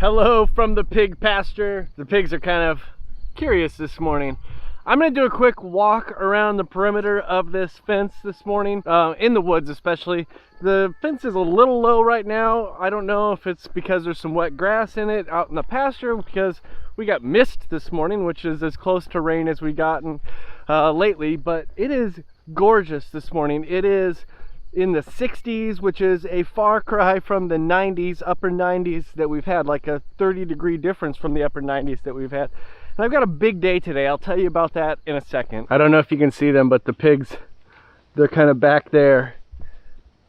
Hello from the pig pasture. The pigs are kind of curious this morning. I'm going to do a quick walk around the perimeter of this fence this morning, in the woods especially. The fence is a little low right now. I don't know if it's because there's some wet grass in it out in the pasture, because we got mist this morning, which is as close to rain as we've gotten lately, but it is gorgeous this morning. It is in the 60s, which is a far cry from the 90s, upper 90s that we've had, like a 30-degree difference from the upper 90s that we've had. And I've got a big day today. I'll tell you about that in a second. I don't know if you can see them, but the pigs, they're kind of back there.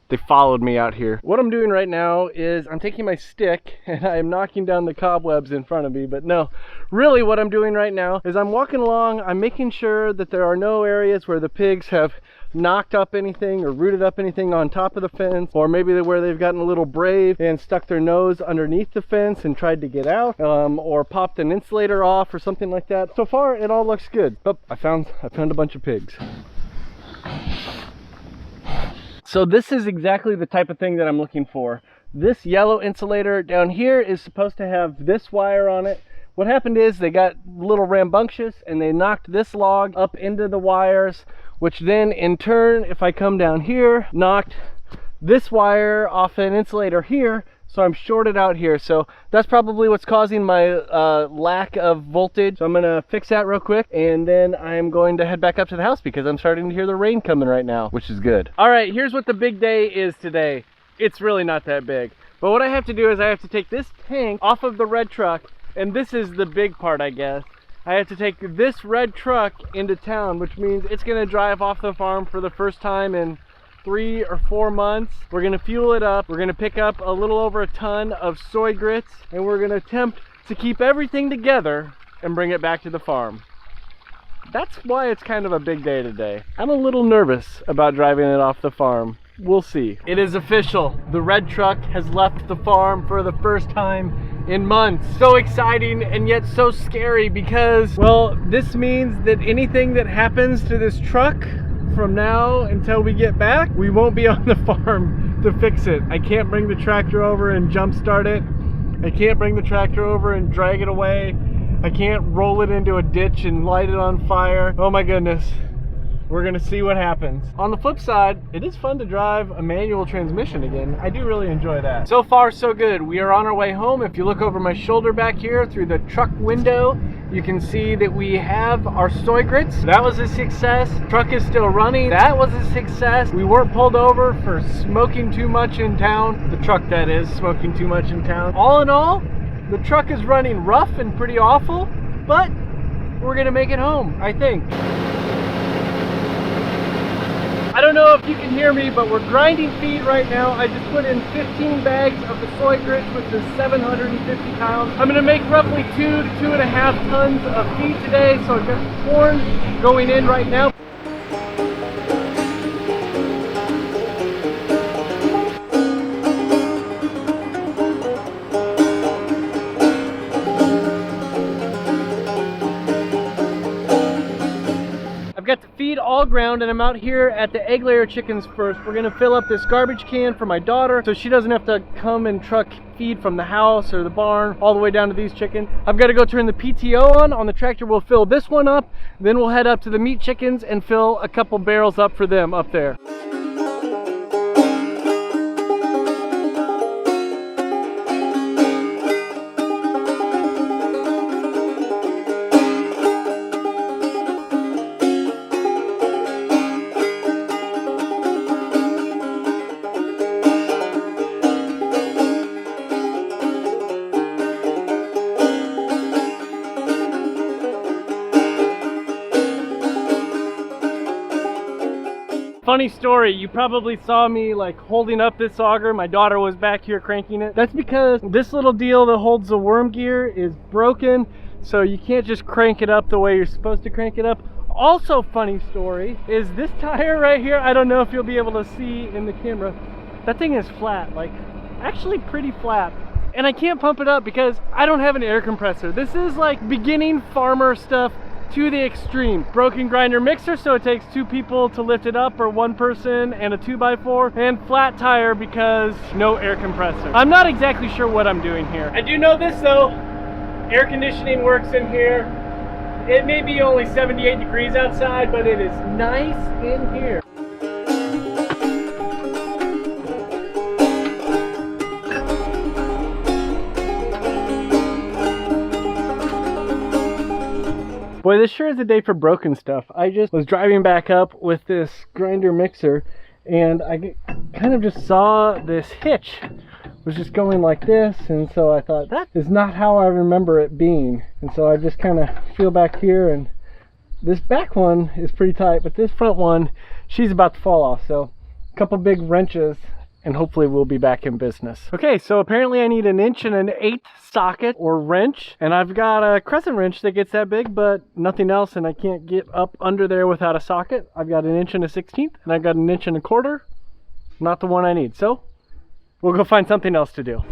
They followed me out here. What I'm doing right now is I'm taking my stick and I am knocking down the cobwebs in front of me, but no, really what I'm doing right now is I'm walking along, I'm making sure that there are no areas where the pigs have knocked up anything or rooted up anything on top of the fence, or maybe where they've gotten a little brave and stuck their nose underneath the fence and tried to get out, or popped an insulator off or something like that. So far it all looks good. Oh, I found a bunch of pigs. So this is exactly the type of thing that I'm looking for. This yellow insulator down here is supposed to have this wire on it. What happened is they got a little rambunctious and they knocked this log up into the wires, which then in turn, if I come down here, knocked this wire off an insulator here, so I'm shorted out here. So that's probably what's causing my lack of voltage. So I'm gonna fix that real quick, and then I'm going to head back up to the house because I'm starting to hear the rain coming right now, which is good. All right, here's what the big day is today. It's really not that big, but what I have to do is I have to take this tank off of the red truck, and this is the big part, I guess. I have to take this red truck into town, which means it's gonna drive off the farm for the first time in 3 or 4 months. We're gonna fuel it up. We're gonna pick up a little over a ton of soy grits, and we're gonna attempt to keep everything together and bring it back to the farm. That's why it's kind of a big day today. I'm a little nervous about driving it off the farm. We'll see. It is official. The red truck has left the farm for the first time in months. So exciting and yet so scary because, well, this means that anything that happens to this truck from now until we get back, we won't be on the farm to fix it. I can't bring the tractor over and jump start it. I can't bring the tractor over and drag it away. I can't roll it into a ditch and light it on fire. Oh my goodness. We're gonna see what happens. On the flip side, it is fun to drive a manual transmission again. I do really enjoy that. So far, so good. We are on our way home. If you look over my shoulder back here through the truck window, you can see that we have our soy grits. That was a success. Truck is still running. That was a success. We weren't pulled over for smoking too much in town. The truck, that is, smoking too much in town. All in all, the truck is running rough and pretty awful, but we're gonna make it home, I think. I don't know if you can hear me, but we're grinding feed right now. I just put in 15 bags of the soy grits, which is 750 pounds. I'm gonna make roughly 2 to 2.5 tons of feed today. So I've got corn going in right now. I've got the feed all ground, and I'm out here at the egg layer chickens first. We're gonna fill up this garbage can for my daughter so she doesn't have to come and truck feed from the house or the barn all the way down to these chickens. I've got to go turn the PTO on the tractor. We'll fill this one up, then we'll head up to the meat chickens and fill a couple barrels up for them up there. Funny story, you probably saw me like holding up this auger. My daughter was back here cranking it. That's because this little deal that holds the worm gear is broken, so you can't just crank it up the way you're supposed to crank it up. Also, funny story is this tire right here. I don't know if you'll be able to see in the camera. That thing is flat, like actually pretty flat. And I can't pump it up because I don't have an air compressor. This is like beginning farmer stuff to the extreme. Broken grinder mixer, so it takes 2 people to lift it up, or 1 person and a 2x4, and flat tire because no air compressor. I'm not exactly sure what I'm doing here. I do know this though, air conditioning works in here. It may be only 78 degrees outside, but it is nice in here. Boy, this sure is a day for broken stuff. I just was driving back up with this grinder mixer, and I kind of just saw this hitch was just going like this, and so I thought, that is not how I remember it being. And so I just kind of feel back here, and this back one is pretty tight, but this front one, she's about to fall off. So a couple big wrenches, and hopefully we'll be back in business. Okay, so apparently I need 1 1/8 and 1/8 socket or wrench, and I've got a crescent wrench that gets that big, but nothing else, and I can't get up under there without a socket. I've got 1 1 and 1/16, and I've got 1 1 1/4, not the one I need. So we'll go find something else to do.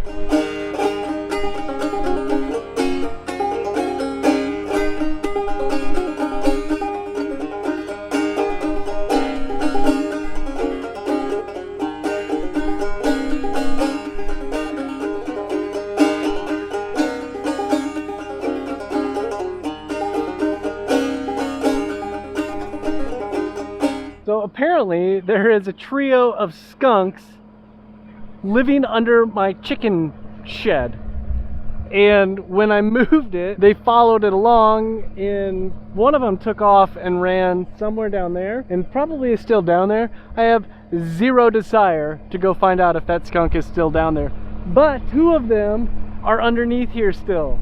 So apparently there is a trio of skunks living under my chicken shed, and when I moved it, they followed it along, and one of them took off and ran somewhere down there, and probably is still down there. I have zero desire to go find out if that skunk is still down there, but 2 of them are underneath here still,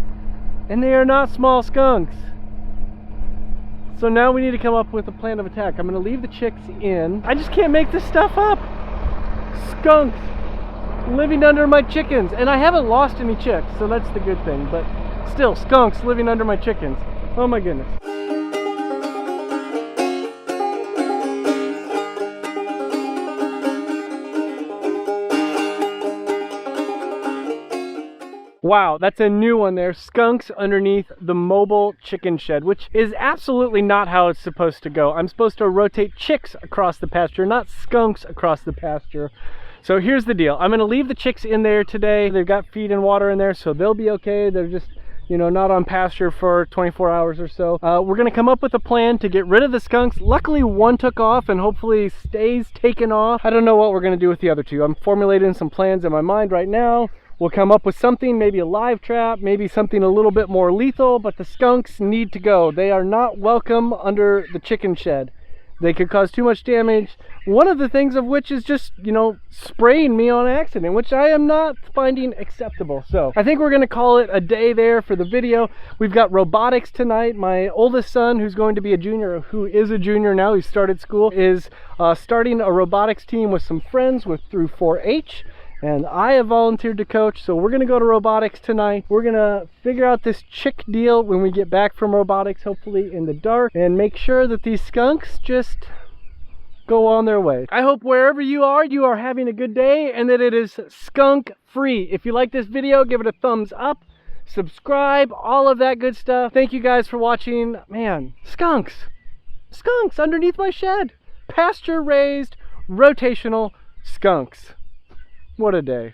and they are not small skunks. So now we need to come up with a plan of attack. I'm gonna leave the chicks in. I just can't make this stuff up. Skunks living under my chickens, and I haven't lost any chicks, so that's the good thing, but still, skunks living under my chickens. Oh my goodness. Wow, that's a new one there. Skunks underneath the mobile chicken shed, which is absolutely not how it's supposed to go. I'm supposed to rotate chicks across the pasture, not skunks across the pasture. So here's the deal. I'm gonna leave the chicks in there today. They've got feed and water in there, so they'll be okay. They're just, you know, not on pasture for 24 hours or so. We're gonna come up with a plan to get rid of the skunks. Luckily, 1 took off and hopefully stays taken off. I don't know what we're gonna do with the other 2. I'm formulating some plans in my mind right now. We'll come up with something, maybe a live trap, maybe something a little bit more lethal, but the skunks need to go. They are not welcome under the chicken shed. They could cause too much damage. One of the things of which is just, you know, spraying me on accident, which I am not finding acceptable. So I think we're gonna call it a day there for the video. We've got robotics tonight. My oldest son, who's going to be a junior, who is a junior now, he started school, is starting a robotics team with some friends through 4-H. And I have volunteered to coach, so we're gonna go to robotics tonight. We're gonna figure out this chick deal when we get back from robotics, hopefully in the dark, and make sure that these skunks just go on their way. I hope wherever you are having a good day, and that it is skunk free. If you like this video, give it a thumbs up, subscribe, all of that good stuff. Thank you guys for watching. Man, skunks underneath my shed. Pasture raised, rotational skunks. What a day.